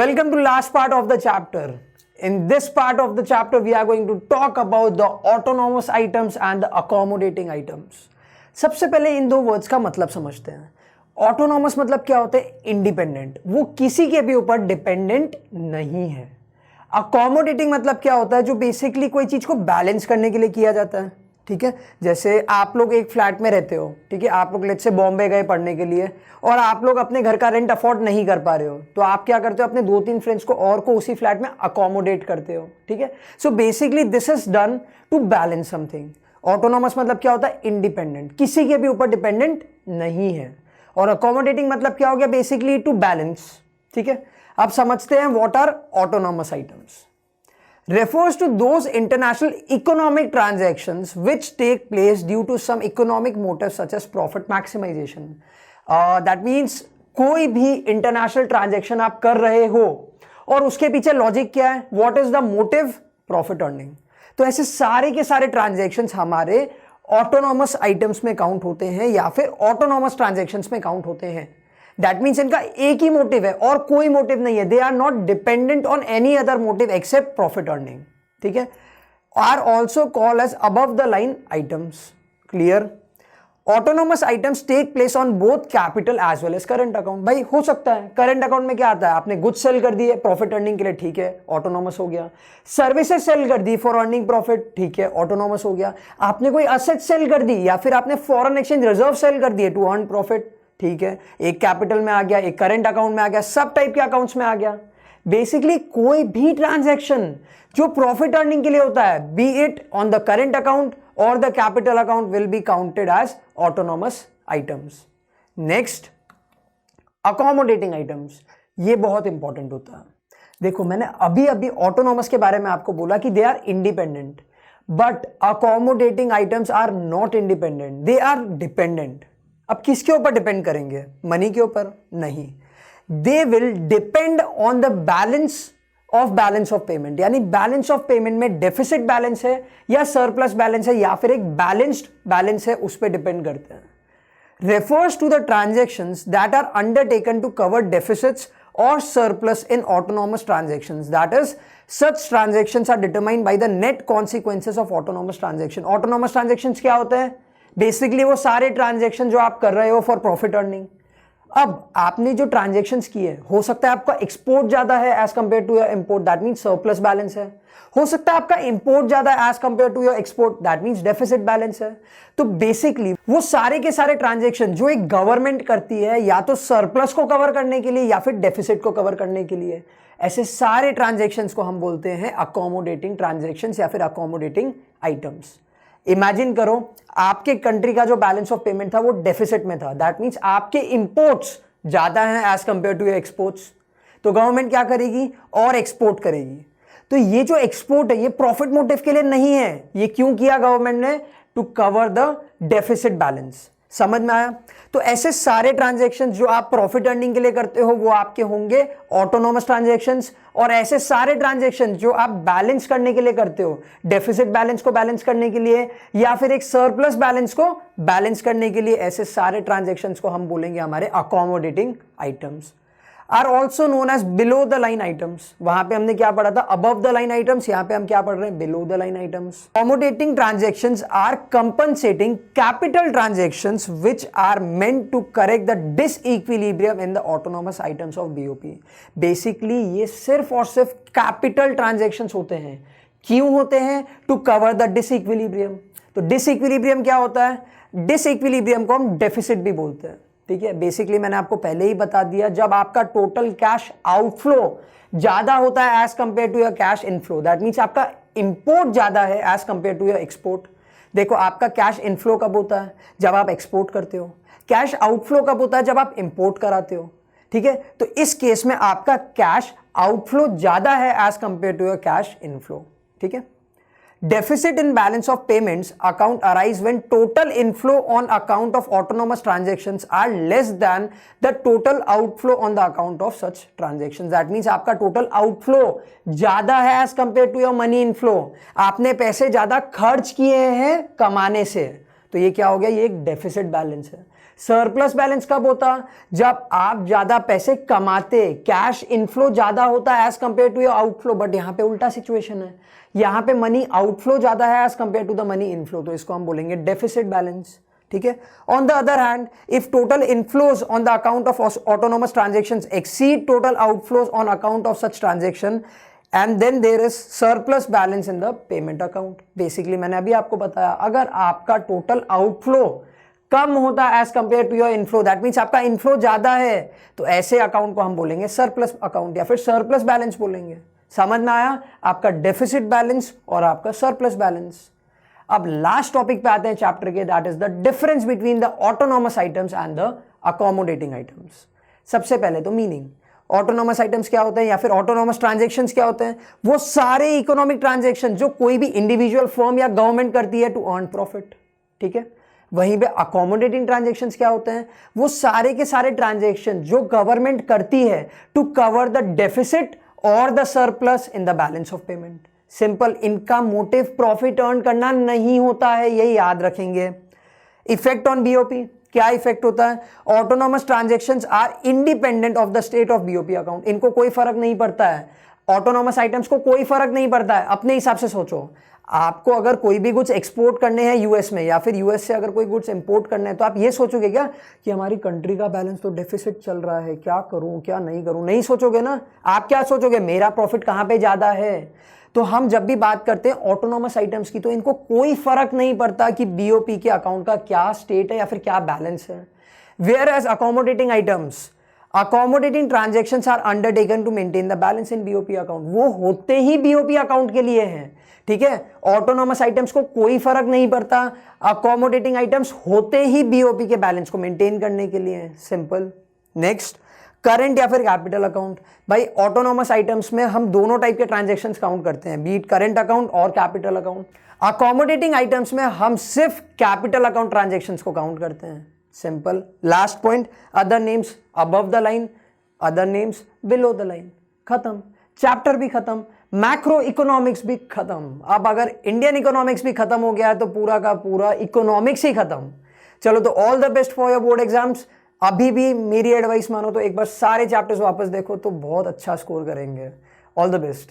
Welcome to last part of the chapter. In this part of the chapter, we are going to talk about the autonomous items and the accommodating items. सबसे पहले इन दो words का मतलब समझते हैं. Autonomous मतलब क्या होता है? इंडिपेंडेंट, वो किसी के भी ऊपर डिपेंडेंट नहीं है. अकोमोडेटिंग मतलब क्या होता है? जो बेसिकली कोई चीज को बैलेंस करने के लिए किया जाता है. ठीक है, जैसे आप लोग एक फ्लैट में रहते हो, ठीक है, आप लोग लेट्स से बॉम्बे गए पढ़ने के लिए और आप लोग अपने घर का रेंट अफोर्ड नहीं कर पा रहे हो, तो आप क्या करते हो? अपने 2-3 फ्रेंड्स को और को उसी फ्लैट में अकोमोडेट करते हो. ठीक है, so basically this is done to balance something. Autonomous मतलब क्या होता है? इंडिपेंडेंट, किसी के भी ऊपर डिपेंडेंट नहीं है. और अकोमोडेटिंग मतलब क्या हो गया? Basically to balance. ठीक है, अब समझते हैं what are autonomous items. Refers to those international economic transactions which take place due to some economic motives such as profit maximization. That means कोई भी इंटरनेशनल ट्रांजैक्शन आप कर रहे हो और उसके पीछे लॉजिक क्या है? What is the motive? Profit earning. तो ऐसे सारे के सारे ट्रांजैक्शंस हमारे ऑटोनॉमस आइटम्स में काउंट होते हैं या फिर ऑटोनॉमस ट्रांजैक्शंस में काउंट होते हैं. दैट मीन्स इनका एक ही मोटिव है और कोई मोटिव नहीं है. They are not dependent on any other motive except profit earning. ठीक है, are also call as above the line items. Clear? Autonomous items take place on both capital as well as current account. भाई हो सकता है current account में क्या आता है? आपने गुड्स सेल कर दिए प्रॉफिट अर्निंग के लिए, ठीक है, ऑटोनॉमस हो गया. सर्विसेज सेल कर दी फॉर अर्निंग प्रॉफिट, ठीक है, ऑटोनॉमस हो गया. आपने कोई असेट सेल कर दी या फिर आपने फॉरेन एक्सचेंज रिजर्व सेल कर दिए टू अर्न प्रॉफिट, ठीक है, एक कैपिटल में आ गया, एक करंट अकाउंट में आ गया, सब टाइप के अकाउंट्स में आ गया. बेसिकली कोई भी ट्रांजैक्शन जो प्रॉफिट अर्निंग के लिए होता है, be it on the current account और the capital account, will be counted as autonomous items. Next, accommodating items. ये बहुत इंपॉर्टेंट होता है. देखो, मैंने अभी ऑटोनॉमस के बारे में आपको बोला कि they are independent, but accommodating items are not independent, they are dependent. अब किसके ऊपर डिपेंड करेंगे? मनी के ऊपर? नहीं. They will depend on the balance of payment. यानी बैलेंस ऑफ पेमेंट में डेफिसिट बैलेंस है या सरप्लस बैलेंस है या फिर एक बैलेंस्ड बैलेंस है, उस पर डिपेंड करते हैं. Refers to the transactions that are undertaken to cover deficits or surplus in autonomous transactions. That is, such transactions are determined by the net consequences of autonomous transaction. Autonomous transactions क्या होते हैं? Basically वो सारे transaction जो आप कर रहे हो फॉर प्रॉफिट अर्निंग. अब आपने जो ट्रांजैक्शंस किए, हो सकता है आपका एक्सपोर्ट ज्यादा है as compare to your import, that means surplus balance है. हो सकता है आपका इंपोर्ट ज्यादा है as compare to your export, that means deficit balance है. तो बेसिकली वो सारे के सारे ट्रांजैक्शन जो एक गवर्नमेंट करती है या तो सरप्लस को कवर करने के लिए या फिर डेफिसिट को कवर करने के लिए, ऐसे सारे ट्रांजैक्शंस को हम बोलते हैं अकोमोडेटिंग ट्रांजैक्शंस या फिर अकोमोडेटिंग आइटम्स. इमेजिन करो, आपके कंट्री का जो बैलेंस ऑफ पेमेंट था वो डेफिसिट में था. दैट मींस आपके इंपोर्ट्स ज्यादा हैं as compare to your exports. तो गवर्नमेंट क्या करेगी? और एक्सपोर्ट करेगी. तो ये जो एक्सपोर्ट है ये प्रॉफिट मोटिव के लिए नहीं है. ये क्यों किया गवर्नमेंट ने? To cover the deficit balance. समझ में आया? तो ऐसे सारे ट्रांजैक्शंस जो आप प्रॉफिट अर्निंग के लिए करते हो वो आपके होंगे ऑटोनॉमस ट्रांजैक्शंस, और ऐसे सारे ट्रांजैक्शंस जो आप बैलेंस करने के लिए करते हो, डेफिसिट बैलेंस को बैलेंस करने के लिए या फिर एक सरप्लस बैलेंस को बैलेंस करने के लिए, ऐसे सारे ट्रांजैक्शंस को हम बोलेंगे हमारे accommodating items. Are also known as below the line items. वहां पे हमने क्या पढ़ा था? Above the line items. यहां पे हम क्या पढ़ रहे हैं? Below the line items. Accommodating transactions are compensating capital transactions which are meant to correct the disequilibrium in the autonomous items of BOP. Basically ये सिर्फ और सिर्फ कैपिटल ट्रांजैक्शंस होते हैं. क्यों होते हैं? To cover the disequilibrium. तो डिसइक्विलिब्रियम क्या होता है? डिसइक्विलिब्रियम को हम डेफिसिट भी बोलते हैं. ठीक है, बेसिकली मैंने आपको पहले ही बता दिया, जब आपका टोटल कैश आउटफ्लो ज्यादा होता है as compare to your cash inflow, that means आपका इंपोर्ट ज्यादा है as compare to your export. देखो, आपका कैश इनफ्लो कब होता है? जब आप एक्सपोर्ट करते हो. कैश आउटफ्लो कब होता है? जब आप इंपोर्ट कराते हो. ठीक है, तो इस केस में आपका कैश आउटफ्लो ज्यादा है as compare to your cash inflow. ठीक है. Deficit in balance of payments account arise when total inflow on account of autonomous transactions are less than the total outflow on the account of such transactions. That means आपका total outflow ज्यादा है as compared to your money inflow. आपने पैसे ज्यादा खर्च किए हैं कमाने से, तो ये क्या हो गया? ये एक डेफिसिट बैलेंस है. सरप्लस बैलेंस कब होता? जब आप ज्यादा पैसे कमाते, कैश इनफ्लो ज्यादा होता है as compare to your outflow. But यहां पे उल्टा सिचुएशन है, यहां पे मनी आउटफ्लो ज्यादा है as compare to the money inflow, तो इसको हम बोलेंगे डेफिसिट बैलेंस। ठीक है। On the other hand, if total inflows on the account of autonomous transactions exceed total outflows on account of such transaction and then there is surplus balance in the payment account. Basically मैंने अभी आपको बताया, अगर आपका total outflow कम होता है as compare to your inflow, that means आपका इनफ्लो ज्यादा है, तो ऐसे अकाउंट को हम बोलेंगे सरप्लस अकाउंट या फिर सरप्लस बैलेंस बोलेंगे। समझ में आया? आपका डेफिसिट बैलेंस और आपका सरप्लस बैलेंस। अब लास्ट टॉपिक पे आते हैं चैप्टर के, that is the difference between the autonomous items and the accommodating items. सबसे पहले तो मीनिंग, ऑटोनॉमस आइटम्स क्या होते हैं या फिर ऑटोनॉमस ट्रांजैक्शंस क्या होते हैं? वो सारे इकोनॉमिक ट्रांजैक्शन जो कोई भी इंडिविजुअल फर्म या गवर्नमेंट करती है टू अर्न प्रॉफिट। ठीक है। वहीं पे अकोमोडेटिंग ट्रांजैक्शंस क्या होते हैं? वो सारे के सारे ट्रांजैक्शन जो गवर्नमेंट करती है टू कवर द डेफिसिट और the surplus in the balance of payment. Simple, इनका मोटिव प्रॉफिट अर्न करना नहीं होता है, ये याद रखेंगे। इफेक्ट ऑन बीओपी, क्या इफेक्ट होता है? Autonomous transactions are independent of the state of BOP account. इनको कोई फर्क नहीं पड़ता है, ऑटोनॉमस आइटम्स को कोई फर्क नहीं पड़ता है। अपने हिसाब से सोचो, आपको अगर कोई भी गुड्स एक्सपोर्ट करने हैं यूएस में या फिर यूएस से अगर कोई गुड्स इंपोर्ट करने हैं, तो आप ये सोचोगे क्या कि हमारी कंट्री का बैलेंस तो डेफिसिट चल रहा है, क्या करूं क्या नहीं करूं? नहीं सोचोगे ना। आप क्या सोचोगे? मेरा प्रॉफिट कहां पे ज्यादा है। तो हम जब भी बात करते हैं ऑटोनॉमस आइटम्स की, तो इनको कोई फर्क नहीं पड़ता कि बीओपी के अकाउंट का क्या स्टेट है या फिर क्या बैलेंस है। Whereas accommodating items, accommodating transactions are undertaken to maintain the balance in BOP account. वो होते ही बीओपी अकाउंट के लिए हैं। ठीक है। ऑटोनॉमस आइटम्स को कोई फर्क नहीं पड़ता, अकोमोडेटिंग आइटम्स होते ही बीओपी के बैलेंस को मेंटेन करने के लिए। सिंपल। नेक्स्ट, करंट या फिर कैपिटल अकाउंट। भाई ऑटोनॉमस आइटम्स में हम दोनों टाइप के ट्रांजैक्शंस काउंट करते हैं, बीट करंट अकाउंट और कैपिटल अकाउंट। अकोमोडेटिंग आइटम्स में हम सिर्फ कैपिटल अकाउंट ट्रांजैक्शंस को काउंट करते हैं। Simple. Last point, other names above the line, other names below the line. खत्म, चैप्टर भी खत्म, मैक्रो इकोनॉमिक्स भी खत्म। अब अगर इंडियन इकोनॉमिक्स भी खत्म हो गया तो पूरा का पूरा इकोनॉमिक्स ही खत्म। चलो, तो all the best for your board exams. अभी भी मेरी एडवाइस मानो तो एक बार सारे चैप्टर्स वापस देखो, तो बहुत अच्छा स्कोर करेंगे। All the best.